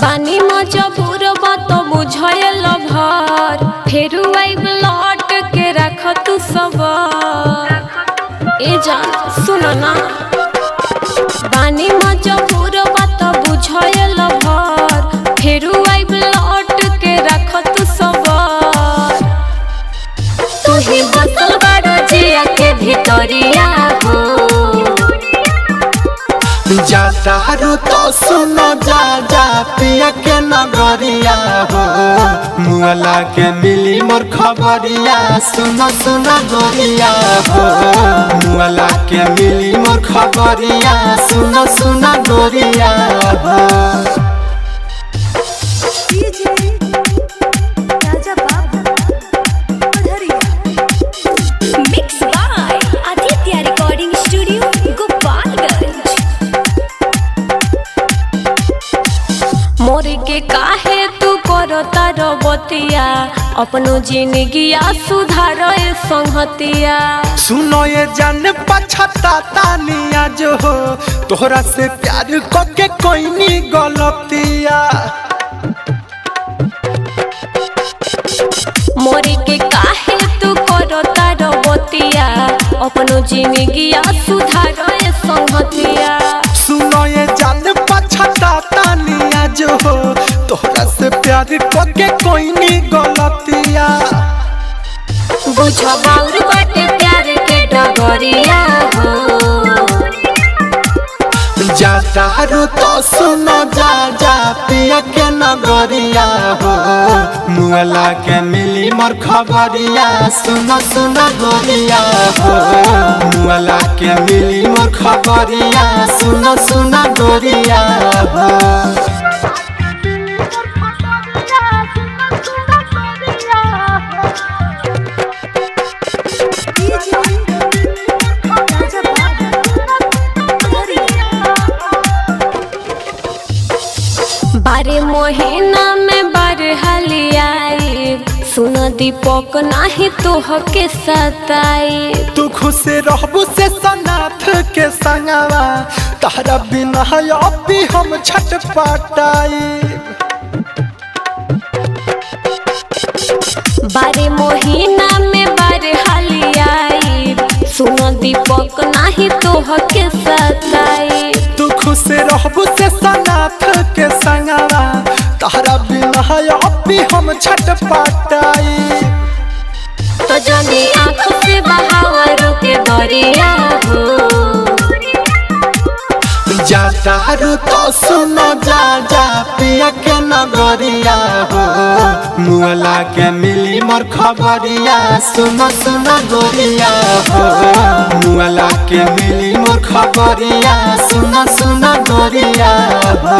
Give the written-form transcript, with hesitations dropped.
बानी मजबूर बात बुझल भर फेरू आई लौट के रख तू सबर। ए जान सुन ना, बानी मजबूर बात बुझल भर फेरू आई लौट के रख तू सबर। तू ही बसल बारो जिया के भितरिया हो, जाता रू तो सुनो जा जा पिया के नगरिया हो, मुअला के मिली मोर खबरिया सुनो सुनो गोरिया हो, मुअला के मिली मोर खबरिया सुनो सुनो गोरिया हो। मोर के काहे तू करता रबतिया, अपनो जिंदगिया सुधार संहतिया। सुनो ये जान पछताता निया जो हो, तोहरा से प्यार करके कोई नहीं गलतिया। मोर के काहे तू करता रबतिया, अपनो जिंदगिया सुधार संहतिया। सुनो ये जान पछताता निया जो हो, तोहरा से प्यार करके कोई नहीं गलतिया। बुझ बाउर बाटे प्यार के डगरिया हो, जाता रू तो सुनो जा जा पिया के नगरिया हो, मुअला के मिली मोर खबरिया सुनो सुनो गोरिया हो, मुअला के मिली मोर खबरिया सुनो सुनो गोरिया हो। बारे महीना में बरहली आई, सुन दीपक नाही तोह के सताई। तू खुश रहबू से सनाथ के संगवा, तारा बिना अभी हम छटपटाई। बारे महीना में बरहली आई, सुन दीपक नाही तोह के सताई। तू खुश रहबू से सनाथ के संगवा, तारा बिना अभी हम छटपटाई। तो जनी आँख से बहावर के दरिया हो, जाता रू तो सुनो जा जा पिया के नगरिया हो, मुअला के मिली मोर खबरिया सुनो सुनो गोरिया हो, मुअला के मिली मोर खबरिया सुनो सुनो गोरिया हो।